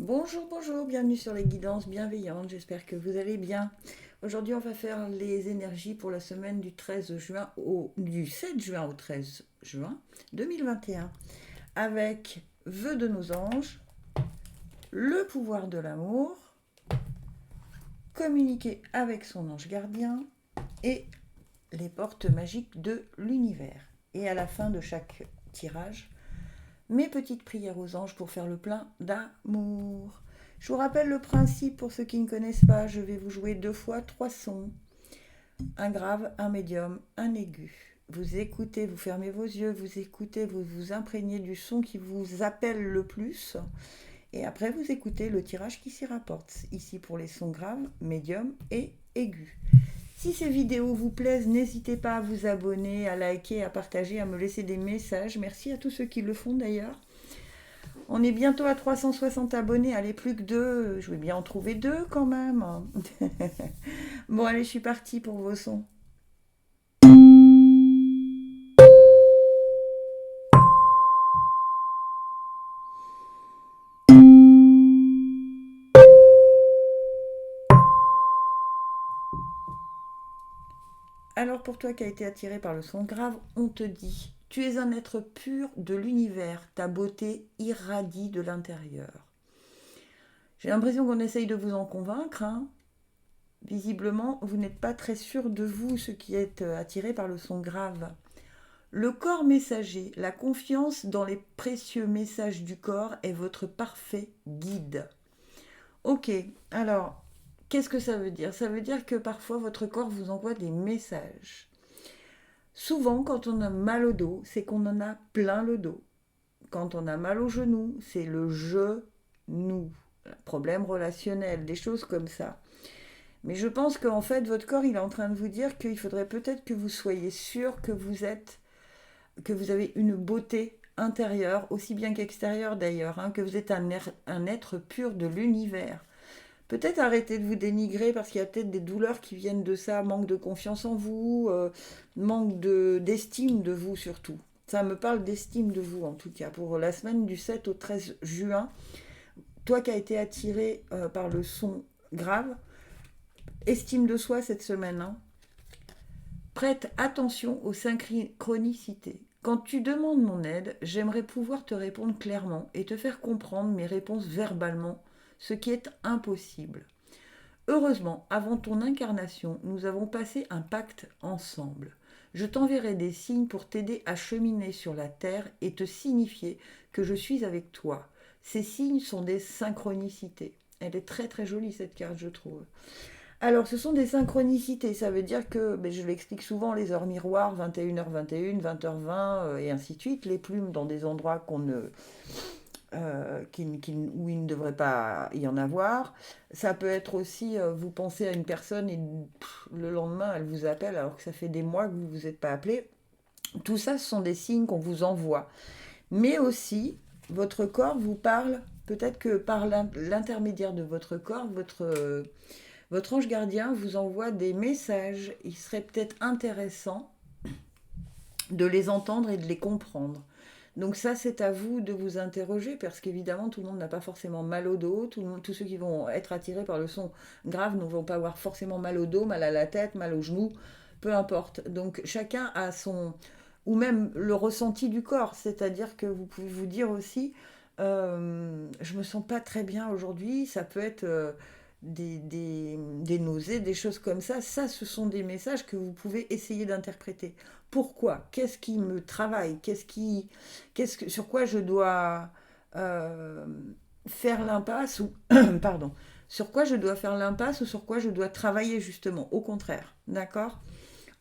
Bonjour, bonjour, bienvenue sur les guidances bienveillantes, j'espère que vous allez bien. Aujourd'hui, on va faire les énergies pour la semaine du 7 juin au 13 juin 2021 avec vœux de nos anges, le pouvoir de l'amour, communiquer avec son ange gardien et les portes magiques de l'univers. Et à la fin de chaque tirage, mes petites prières aux anges pour faire le plein d'amour. Je vous rappelle le principe pour ceux qui ne connaissent pas. Je vais vous jouer 2 fois 3 sons. Un grave, un médium, un aigu. Vous écoutez, vous fermez vos yeux, vous écoutez, vous vous imprégnez du son qui vous appelle le plus. Et après, vous écoutez le tirage qui s'y rapporte. Ici pour les sons graves, médiums et aigus. Si ces vidéos vous plaisent, n'hésitez pas à vous abonner, à liker, à partager, à me laisser des messages. Merci à tous ceux qui le font d'ailleurs. On est bientôt à 360 abonnés, allez, plus que 2. Je vais bien en trouver 2 quand même. Bon, allez, je suis partie pour vos sons. Alors pour toi qui as été attiré par le son grave, on te dit, tu es un être pur de l'univers, ta beauté irradie de l'intérieur. J'ai l'impression qu'on essaye de vous en convaincre, hein. Visiblement, vous n'êtes pas très sûr de vous, ceux qui êtes attirés par le son grave. Le corps messager, la confiance dans les précieux messages du corps est votre parfait guide. Ok, alors, qu'est-ce que ça veut dire? Ça veut dire que parfois votre corps vous envoie des messages. Souvent, quand on a mal au dos, c'est qu'on en a plein le dos. Quand on a mal au genou, c'est le genou. Problème relationnel, des choses comme ça. Mais je pense qu'en fait, votre corps, il est en train de vous dire qu'il faudrait peut-être que vous soyez sûr que vous avez une beauté intérieure, aussi bien qu'extérieure d'ailleurs, hein, que vous êtes un être pur de l'univers. Peut-être arrêter de vous dénigrer parce qu'il y a peut-être des douleurs qui viennent de ça, manque de confiance en vous, manque d'estime de vous surtout. Ça me parle d'estime de vous en tout cas. Pour la semaine du 7 au 13 juin, toi qui as été attiré par le son grave, estime de soi cette semaine, hein. Prête attention aux synchronicités. Quand tu demandes mon aide, j'aimerais pouvoir te répondre clairement et te faire comprendre mes réponses verbalement, ce qui est impossible. Heureusement, avant ton incarnation, nous avons passé un pacte ensemble. Je t'enverrai des signes pour t'aider à cheminer sur la terre et te signifier que je suis avec toi. Ces signes sont des synchronicités. Elle est très très jolie cette carte, je trouve. Alors, ce sont des synchronicités. Ça veut dire que, je l'explique souvent, les heures miroirs, 21h21, 20h20, et ainsi de suite, les plumes dans des endroits où il ne devrait pas y en avoir. Ça peut être aussi, vous pensez à une personne et le lendemain, elle vous appelle alors que ça fait des mois que vous ne vous êtes pas appelé. Tout ça, ce sont des signes qu'on vous envoie. Mais aussi, votre corps vous parle, peut-être que par l'intermédiaire de votre corps, votre ange gardien vous envoie des messages. Il serait peut-être intéressant de les entendre et de les comprendre. Donc ça, c'est à vous de vous interroger, parce qu'évidemment, tout le monde n'a pas forcément mal au dos. Tous ceux qui vont être attirés par le son grave ne vont pas avoir forcément mal au dos, mal à la tête, mal aux genoux, peu importe. Donc chacun a son... ou même le ressenti du corps, c'est-à-dire que vous pouvez vous dire aussi, je me sens pas très bien aujourd'hui, ça peut être... des nausées, des choses comme ça. Ça, ce sont des messages que vous pouvez essayer d'interpréter. Pourquoi? Qu'est-ce qui me travaille? Sur quoi je dois euh, faire l'impasse ou pardon, sur quoi je dois faire l'impasse ou sur quoi je dois travailler justement? Au contraire, d'accord?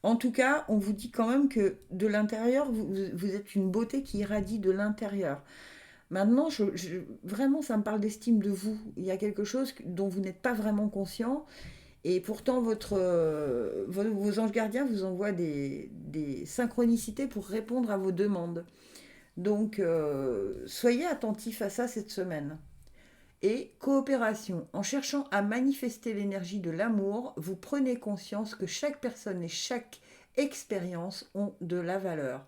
En tout cas, on vous dit quand même que de l'intérieur, vous êtes une beauté qui irradie de l'intérieur. Maintenant, vraiment, ça me parle d'estime de vous. Il y a quelque chose dont vous n'êtes pas vraiment conscient. Et pourtant, vos anges gardiens vous envoient des synchronicités pour répondre à vos demandes. Donc, soyez attentifs à ça cette semaine. Et coopération. En cherchant à manifester l'énergie de l'amour, vous prenez conscience que chaque personne et chaque expérience ont de la valeur.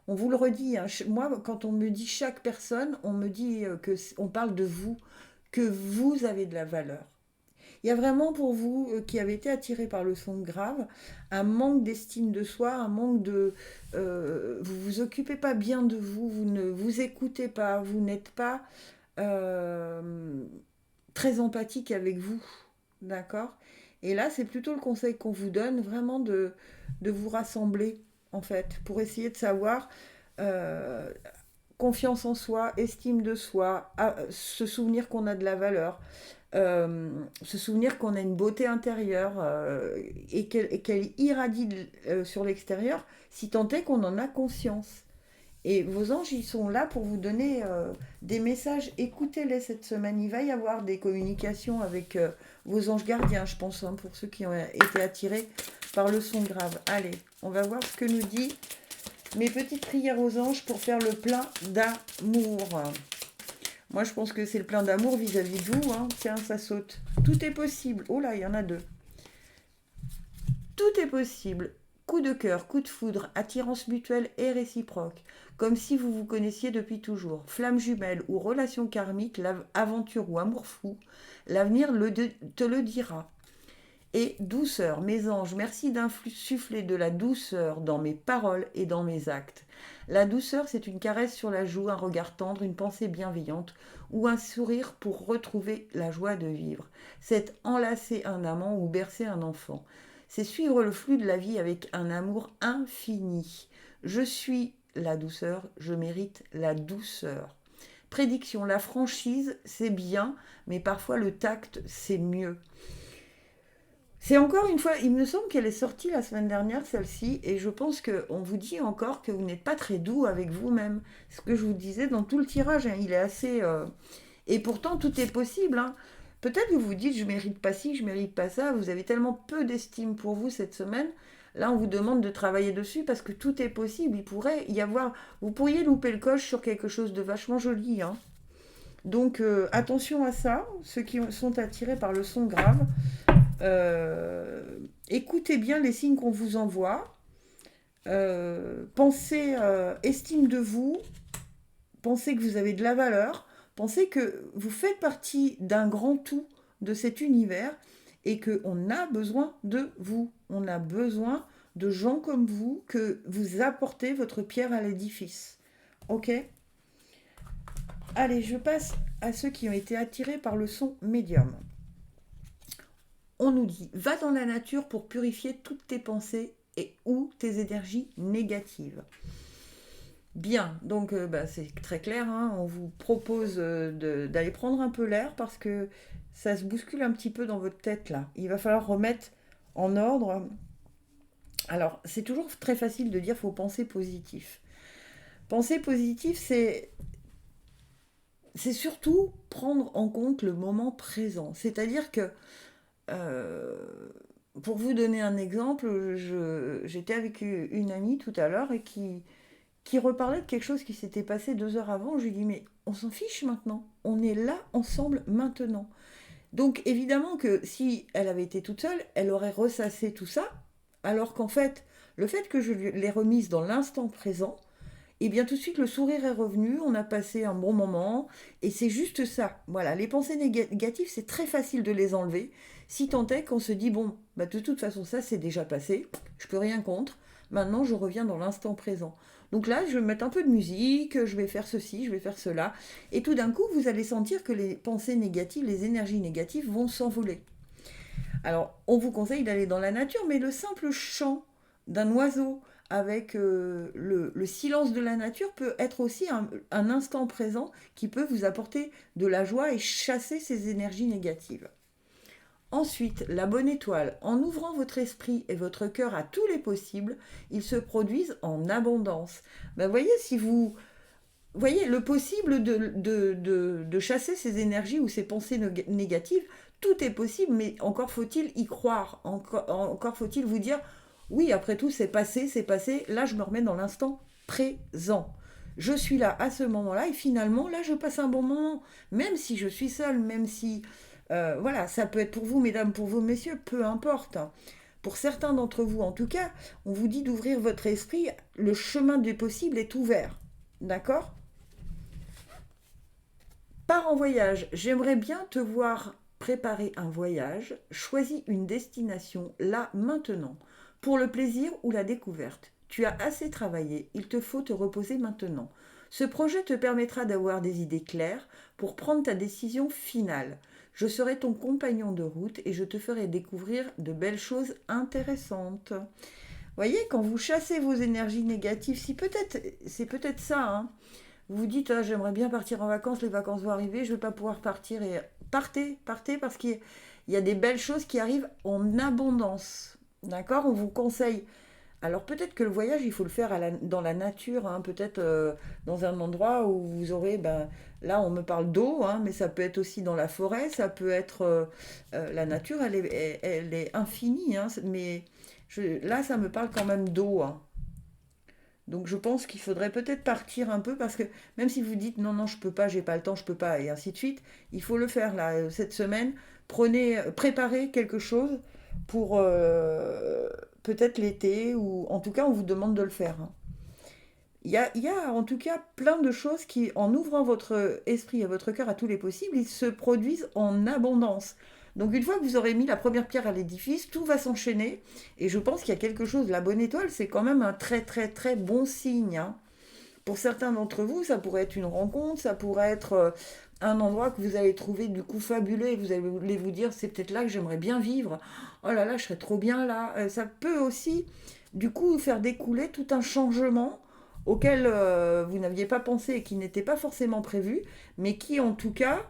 On vous le redit, hein, moi, quand on me dit chaque personne, on me dit on parle de vous, que vous avez de la valeur. Il y a vraiment pour vous qui avez été attiré par le son grave, un manque d'estime de soi, un manque de... vous vous occupez pas bien de vous, vous ne vous écoutez pas, vous n'êtes pas très empathique avec vous, d'accord? Et là, c'est plutôt le conseil qu'on vous donne, vraiment de vous rassembler, en fait, pour essayer de savoir euh, confiance en soi, estime de soi, se souvenir qu'on a de la valeur, se souvenir qu'on a une beauté intérieure et qu'elle irradie sur l'extérieur, si tant est qu'on en a conscience. Et vos anges, ils sont là pour vous donner des messages. Écoutez-les cette semaine. Il va y avoir des communications avec vos anges gardiens, je pense, hein, pour ceux qui ont été attirés par le son grave. Allez, on va voir ce que nous dit mes petites prières aux anges pour faire le plein d'amour. Moi, je pense que c'est le plein d'amour vis-à-vis de vous. Hein. Tiens, ça saute. Tout est possible. Oh là, il y en a 2. Tout est possible. Coup de cœur, coup de foudre, attirance mutuelle et réciproque. Comme si vous vous connaissiez depuis toujours. Flamme jumelle ou relation karmique, aventure ou amour fou, l'avenir te le dira. Et douceur, mes anges, merci d'insuffler de la douceur dans mes paroles et dans mes actes. La douceur, c'est une caresse sur la joue, un regard tendre, une pensée bienveillante ou un sourire pour retrouver la joie de vivre. C'est enlacer un amant ou bercer un enfant. C'est suivre le flux de la vie avec un amour infini. Je suis la douceur, je mérite la douceur. Prédiction, la franchise, c'est bien, mais parfois le tact, c'est mieux. C'est encore une fois, il me semble qu'elle est sortie la semaine dernière, celle-ci, et je pense qu'on vous dit encore que vous n'êtes pas très doux avec vous-même. Ce que je vous disais dans tout le tirage, hein, il est assez... Et pourtant, tout est possible. Hein. Peut-être que vous vous dites, je mérite pas ci, je mérite pas ça, vous avez tellement peu d'estime pour vous cette semaine. Là, on vous demande de travailler dessus parce que tout est possible. Il pourrait y avoir... Vous pourriez louper le coche sur quelque chose de vachement joli. Hein. Donc, attention à ça, ceux qui sont attirés par le son grave. Écoutez bien les signes qu'on vous envoie. Pensez estime de vous. Pensez que vous avez de la valeur. Pensez que vous faites partie d'un grand tout de cet univers et qu'on a besoin de vous. On a besoin de gens comme vous, que vous apportez votre pierre à l'édifice. Ok ? Allez, je passe à ceux qui ont été attirés par le son médium. On nous dit, va dans la nature pour purifier toutes tes pensées et ou tes énergies négatives. Bien, donc c'est très clair, hein, on vous propose d'aller prendre un peu l'air parce que ça se bouscule un petit peu dans votre tête là. Il va falloir remettre en ordre. Alors, c'est toujours très facile de dire faut penser positif. Penser positif, c'est surtout prendre en compte le moment présent. C'est-à-dire que pour vous donner un exemple, j'étais avec une amie tout à l'heure et qui reparlait de quelque chose qui s'était passé 2 heures avant. Je lui dis, mais on s'en fiche maintenant. On est là ensemble maintenant. Donc évidemment que si elle avait été toute seule, elle aurait ressassé tout ça, alors qu'en fait, le fait que je l'ai remise dans l'instant présent, et bien tout de suite le sourire est revenu, on a passé un bon moment, et c'est juste ça. Voilà, les pensées négatives, c'est très facile de les enlever, si tant est qu'on se dit, bon, de toute façon ça c'est déjà passé, je peux rien contre, maintenant je reviens dans l'instant présent. Donc là, je vais mettre un peu de musique, je vais faire ceci, je vais faire cela, et tout d'un coup, vous allez sentir que les pensées négatives, les énergies négatives vont s'envoler. Alors, on vous conseille d'aller dans la nature, mais le simple chant d'un oiseau avec le silence de la nature peut être aussi un instant présent qui peut vous apporter de la joie et chasser ces énergies négatives. Ensuite, la bonne étoile. En ouvrant votre esprit et votre cœur à tous les possibles, ils se produisent en abondance. Voyez, si vous... voyez, le possible de chasser ces énergies ou ces pensées négatives, tout est possible, mais encore faut-il y croire. Encore faut-il vous dire, oui, après tout, c'est passé, là je me remets dans l'instant présent. Je suis là à ce moment-là et finalement, là je passe un bon moment, même si je suis seule, même si... voilà, ça peut être pour vous, mesdames, pour vous, messieurs, peu importe. Pour certains d'entre vous, en tout cas, on vous dit d'ouvrir votre esprit, le chemin du possible est ouvert. D'accord ? Pars en voyage. J'aimerais bien te voir préparer un voyage. Choisis une destination là, maintenant, pour le plaisir ou la découverte. Tu as assez travaillé, il te faut te reposer maintenant. Ce projet te permettra d'avoir des idées claires pour prendre ta décision finale. Je serai ton compagnon de route et je te ferai découvrir de belles choses intéressantes. Voyez, quand vous chassez vos énergies négatives, si peut-être c'est peut-être ça, hein, vous vous dites, ah, j'aimerais bien partir en vacances, les vacances vont arriver, je ne vais pas pouvoir partir. Et partez, partez parce qu'il y a des belles choses qui arrivent en abondance. D'accord? On vous conseille. Alors peut-être que le voyage, il faut le faire dans la nature, hein, peut-être dans un endroit où vous aurez, ben, là on me parle d'eau, hein, mais ça peut être aussi dans la forêt, ça peut être la nature, elle est infinie, hein, mais là ça me parle quand même d'eau, hein. Donc je pense qu'il faudrait peut-être partir un peu parce que même si vous dites non, non, je peux pas, j'ai pas le temps, je peux pas, et ainsi de suite, il faut le faire là, cette semaine. Préparez quelque chose pour peut-être l'été, ou en tout cas on vous demande de le faire, hein. Il y a en tout cas plein de choses qui, en ouvrant votre esprit et votre cœur à tous les possibles, ils se produisent en abondance. Donc une fois que vous aurez mis la première pierre à l'édifice, tout va s'enchaîner. Et je pense qu'il y a quelque chose, la bonne étoile, c'est quand même un très très très bon signe, hein. Pour certains d'entre vous, ça pourrait être une rencontre, ça pourrait être un endroit que vous allez trouver du coup fabuleux et vous allez vous dire, c'est peut-être là que j'aimerais bien vivre. Oh là là, je serais trop bien là. Ça peut aussi du coup faire découler tout un changement auquel vous n'aviez pas pensé et qui n'était pas forcément prévu, mais qui en tout cas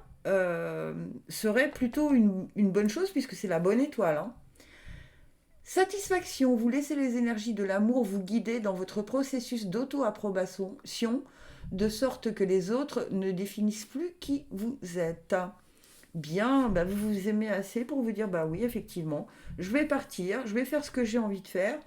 serait plutôt une bonne chose puisque c'est la bonne étoile, hein. Satisfaction, vous laissez les énergies de l'amour vous guider dans votre processus d'auto-approbation, de sorte que les autres ne définissent plus qui vous êtes. Bien, bah vous vous aimez assez pour vous dire, bah oui, effectivement, je vais partir, je vais faire ce que j'ai envie de faire,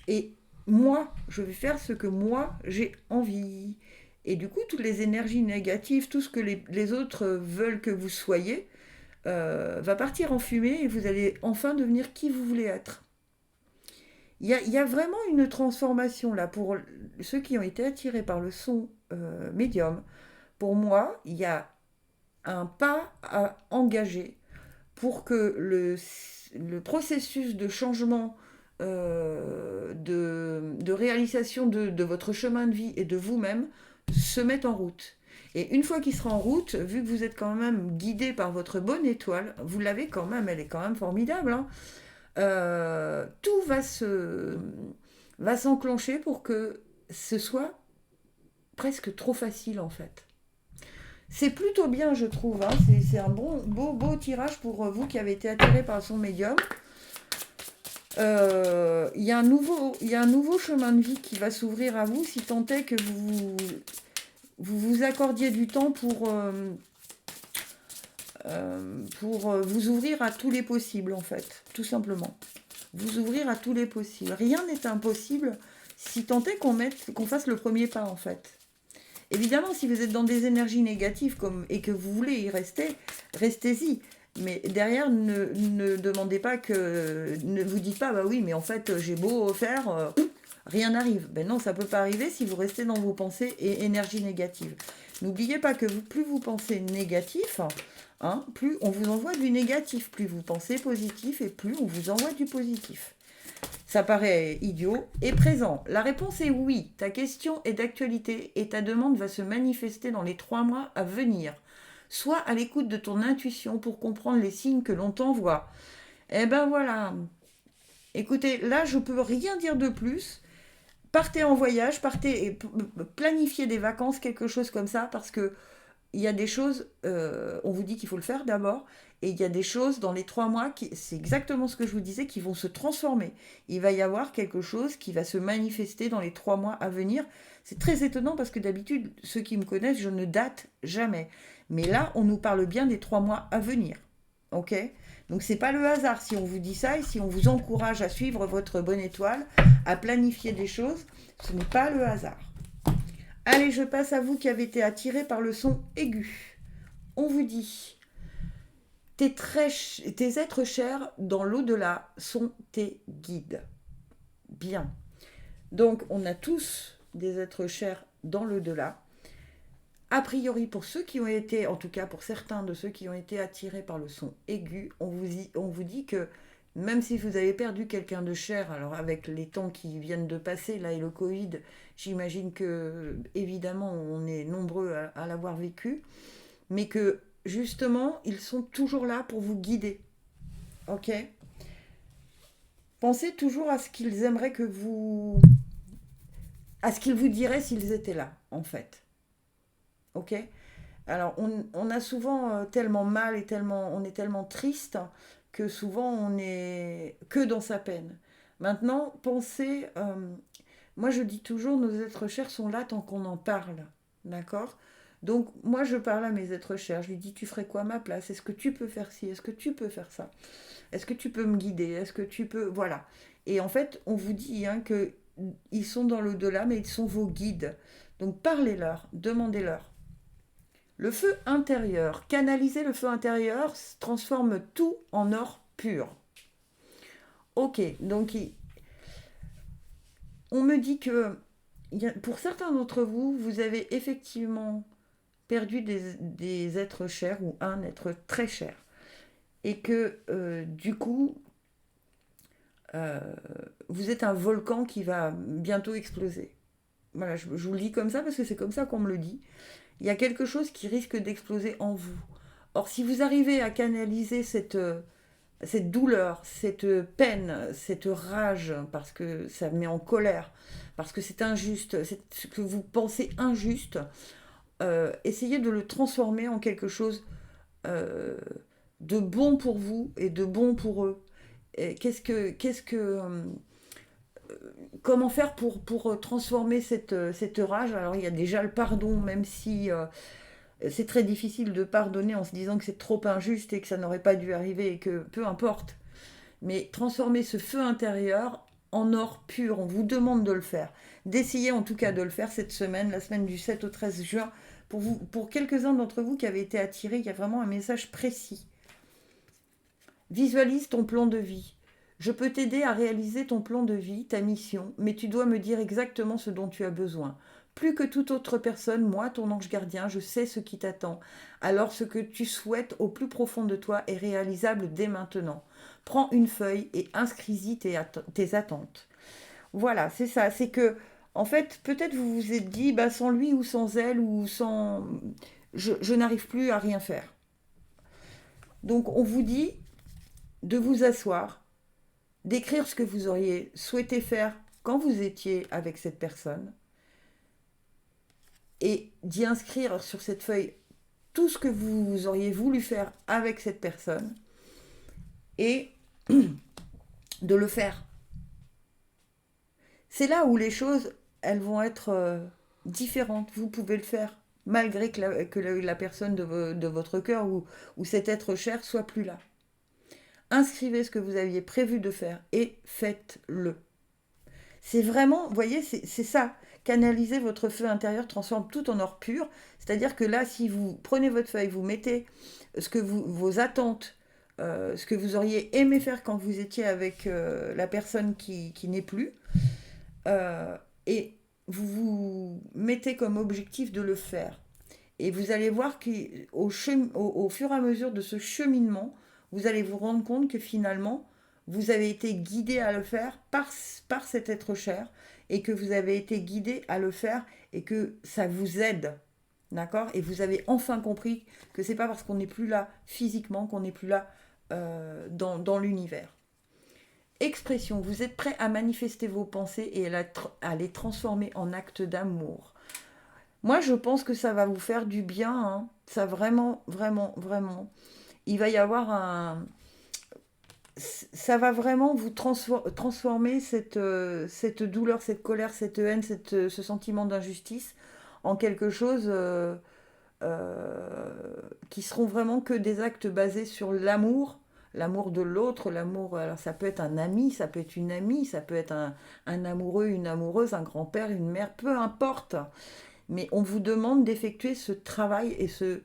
et moi, je vais faire ce que moi, j'ai envie. Et du coup, toutes les énergies négatives, tout ce que les autres veulent que vous soyez, va partir en fumée et vous allez enfin devenir qui vous voulez être. Il y a vraiment une transformation là pour ceux qui ont été attirés par le son médium. Pour moi, il y a un pas à engager pour que le processus de changement, de réalisation de votre chemin de vie et de vous-même se mette en route. Et une fois qu'il sera en route, vu que vous êtes quand même guidé par votre bonne étoile, vous l'avez quand même, elle est quand même formidable, hein, tout va s'enclencher pour que ce soit presque trop facile en fait. C'est plutôt bien, je trouve, hein. C'est un beau tirage pour vous qui avez été attiré par son médium. Il y a un nouveau chemin de vie qui va s'ouvrir à vous, si tant est que vous accordiez du temps pour vous ouvrir à tous les possibles, en fait, tout simplement. Vous ouvrir à tous les possibles. Rien n'est impossible si tant est qu'on fasse le premier pas, en fait. Évidemment, si vous êtes dans des énergies négatives et que vous voulez y rester, restez-y. Mais derrière, ne demandez pas que... Ne vous dites pas, bah oui, mais en fait, j'ai beau faire, rien n'arrive. Ben non, ça ne peut pas arriver si vous restez dans vos pensées et énergies négatives. N'oubliez pas que plus vous pensez négatif, hein, plus on vous envoie du négatif. Plus vous pensez positif et plus on vous envoie du positif. Ça paraît idiot et présent. La réponse est oui. Ta question est d'actualité et ta demande va se manifester dans les 3 mois à venir. Sois à l'écoute de ton intuition pour comprendre les signes que l'on t'envoie. Eh ben voilà. Écoutez, là, je peux rien dire de plus. Partez en voyage, partez et planifiez des vacances, quelque chose comme ça, parce que il y a des choses, on vous dit qu'il faut le faire d'abord, et il y a des choses dans les 3 mois, c'est exactement ce que je vous disais, qui vont se transformer. Il va y avoir quelque chose qui va se manifester dans les 3 mois à venir. C'est très étonnant parce que d'habitude, ceux qui me connaissent, je ne date jamais. Mais là, on nous parle bien des 3 mois à venir. Ok ? Donc c'est pas le hasard si on vous dit ça et si on vous encourage à suivre votre bonne étoile, à planifier des choses, ce n'est pas le hasard. Allez, je passe à vous qui avez été attirés par le son aigu. On vous dit, tes êtres chers dans l'au-delà sont tes guides. Bien. Donc, on a tous des êtres chers dans l'au-delà. A priori, pour ceux qui ont été, en tout cas pour certains de ceux qui ont été attirés par le son aigu, on vous dit que même si vous avez perdu quelqu'un de cher, alors avec les temps qui viennent de passer, là et le Covid, j'imagine que évidemment on est nombreux à l'avoir vécu, mais que justement ils sont toujours là pour vous guider. Ok? Pensez toujours à ce qu'ils aimeraient que vous... à ce qu'ils vous diraient s'ils étaient là, en fait. Ok? Alors, on a souvent tellement mal et tellement, on est tellement triste que souvent on est que dans sa peine. Maintenant, pensez, moi je dis toujours, nos êtres chers sont là tant qu'on en parle, d'accord? Donc moi je parle à mes êtres chers, je lui dis tu ferais quoi à ma place? Est-ce que tu peux faire ci? Est-ce que tu peux faire ça? Est-ce que tu peux me guider? Est-ce que tu peux... Voilà. Et en fait, on vous dit hein, que ils sont dans l'au-delà, mais ils sont vos guides. Donc parlez-leur, demandez-leur. Le feu intérieur, canaliser le feu intérieur transforme tout en or pur. Ok, donc on me dit que pour certains d'entre vous, vous avez effectivement perdu des êtres chers ou un être très cher. Et que du coup, vous êtes un volcan qui va bientôt exploser. Voilà, je vous le dis comme ça parce que c'est comme ça qu'on me le dit. Il y a quelque chose qui risque d'exploser en vous. Or, si vous arrivez à canaliser cette douleur, cette peine, cette rage, parce que ça met en colère, parce que c'est injuste, c'est ce que vous pensez injuste, essayez de le transformer en quelque chose de bon pour vous et de bon pour eux. Comment faire pour transformer cette rage? Alors il y a déjà le pardon, même si c'est très difficile de pardonner en se disant que c'est trop injuste et que ça n'aurait pas dû arriver et que peu importe. Mais transformer ce feu intérieur en or pur, on vous demande de le faire. D'essayer en tout cas de le faire cette semaine, la semaine du 7 au 13 juin. Pour quelques-uns d'entre vous qui avaient été attirés, il y a vraiment un message précis. Visualise ton plan de vie. Je peux t'aider à réaliser ton plan de vie, ta mission, mais tu dois me dire exactement ce dont tu as besoin. Plus que toute autre personne, moi, ton ange gardien, je sais ce qui t'attend. Alors ce que tu souhaites au plus profond de toi est réalisable dès maintenant. Prends une feuille et inscris-y tes attentes. Voilà, c'est ça. C'est que, en fait, peut-être vous vous êtes dit, bah, sans lui ou sans elle ou sans... Je n'arrive plus à rien faire. Donc on vous dit de vous asseoir, d'écrire ce que vous auriez souhaité faire quand vous étiez avec cette personne et d'y inscrire sur cette feuille tout ce que vous auriez voulu faire avec cette personne et de le faire. C'est là où les choses, elles vont être différentes. Vous pouvez le faire malgré que la personne de votre cœur ou cet être cher soit plus là. Inscrivez ce que vous aviez prévu de faire et faites-le. C'est vraiment, vous voyez, c'est ça. Canaliser votre feu intérieur transforme tout en or pur. C'est-à-dire que là, si vous prenez votre feuille, vous mettez vos attentes, ce que vous auriez aimé faire quand vous étiez avec la personne qui n'est plus, et vous vous mettez comme objectif de le faire. Et vous allez voir qu'au fur et à mesure de ce cheminement, vous allez vous rendre compte que finalement, vous avez été guidé à le faire par cet être cher et que vous avez été guidé à le faire et que ça vous aide. D'accord? Et vous avez enfin compris que c'est pas parce qu'on n'est plus là physiquement qu'on n'est plus là dans l'univers. Expression, vous êtes prêt à manifester vos pensées et à les transformer en actes d'amour. Moi, je pense que ça va vous faire du bien. Hein. Ça vraiment, vraiment, vraiment. Il va y avoir ça va vraiment vous transformer cette douleur, cette colère, cette haine, ce sentiment d'injustice en quelque chose qui seront vraiment que des actes basés sur l'amour de l'autre, l'amour, alors ça peut être un ami, ça peut être une amie, ça peut être un amoureux, une amoureuse, un grand-père, une mère, peu importe. Mais on vous demande d'effectuer ce travail et ce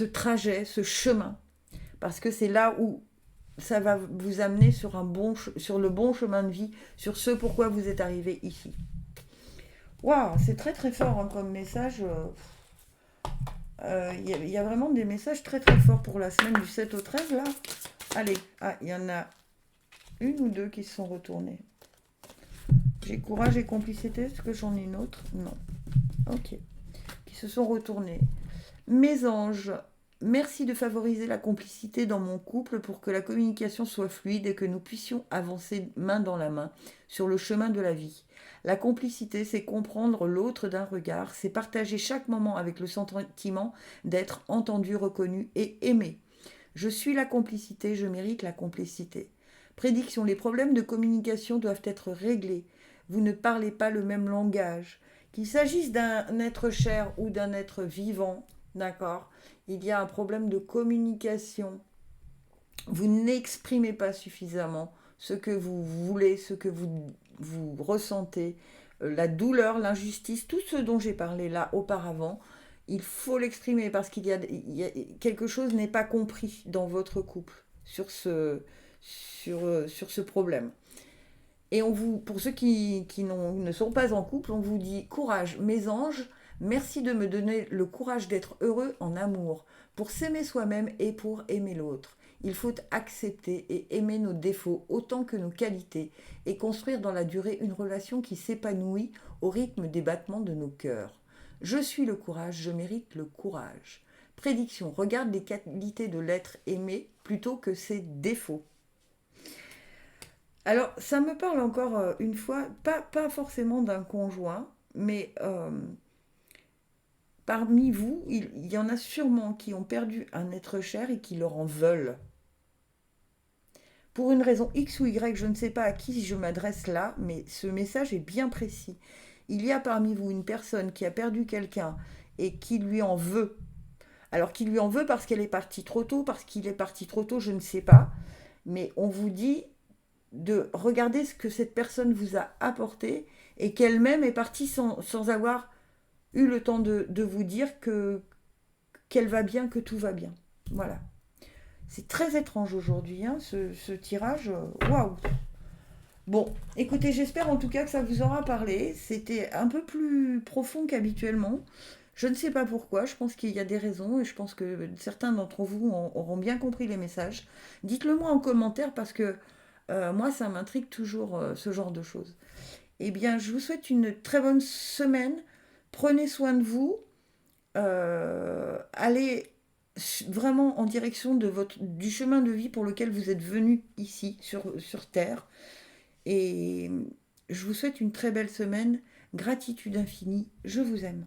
trajet, ce chemin. Parce que c'est là où ça va vous amener sur le bon chemin de vie, sur ce pourquoi vous êtes arrivé ici. Waouh, c'est très très fort hein, comme message. Il y a vraiment des messages très très forts pour la semaine du 7 au 13 là. Allez, ah, il y en a une ou deux qui se sont retournées. J'ai courage et complicité, est-ce que j'en ai une autre? Non. Ok. Qui se sont retournés. Mes anges, merci de favoriser la complicité dans mon couple pour que la communication soit fluide et que nous puissions avancer main dans la main sur le chemin de la vie. La complicité, c'est comprendre l'autre d'un regard, c'est partager chaque moment avec le sentiment d'être entendu, reconnu et aimé. Je suis la complicité, je mérite la complicité. Prédiction, les problèmes de communication doivent être réglés. Vous ne parlez pas le même langage. Qu'il s'agisse d'un être cher ou d'un être vivant, d'accord, il y a un problème de communication. Vous n'exprimez pas suffisamment ce que vous voulez, ce que vous ressentez, la douleur, l'injustice, tout ce dont j'ai parlé là auparavant. Il faut l'exprimer parce qu'il y a quelque chose n'est pas compris dans votre couple sur ce problème. Et pour ceux qui ne sont pas en couple, on vous dit courage, mes anges, merci de me donner le courage d'être heureux en amour, pour s'aimer soi-même et pour aimer l'autre. Il faut accepter et aimer nos défauts autant que nos qualités et construire dans la durée une relation qui s'épanouit au rythme des battements de nos cœurs. Je suis le courage, je mérite le courage. Prédiction, regarde les qualités de l'être aimé plutôt que ses défauts. Alors, ça me parle encore une fois, pas forcément d'un conjoint, mais parmi vous, il y en a sûrement qui ont perdu un être cher et qui leur en veulent. Pour une raison X ou Y, je ne sais pas à qui je m'adresse là, mais ce message est bien précis. Il y a parmi vous une personne qui a perdu quelqu'un et qui lui en veut. Alors, qui lui en veut parce qu'elle est partie trop tôt, parce qu'il est parti trop tôt, je ne sais pas. Mais on vous dit de regarder ce que cette personne vous a apporté et qu'elle-même est partie sans avoir eu le temps de vous dire qu'elle va bien, que tout va bien. Voilà. C'est très étrange aujourd'hui, hein, ce tirage. Waouh! Bon, écoutez, j'espère en tout cas que ça vous aura parlé. C'était un peu plus profond qu'habituellement. Je ne sais pas pourquoi, je pense qu'il y a des raisons et je pense que certains d'entre vous auront bien compris les messages. Dites-le moi en commentaire parce que moi, ça m'intrigue toujours ce genre de choses. Eh bien, je vous souhaite une très bonne semaine. Prenez soin de vous. Allez vraiment en direction du chemin de vie pour lequel vous êtes venu ici, sur Terre. Et je vous souhaite une très belle semaine. Gratitude infinie. Je vous aime.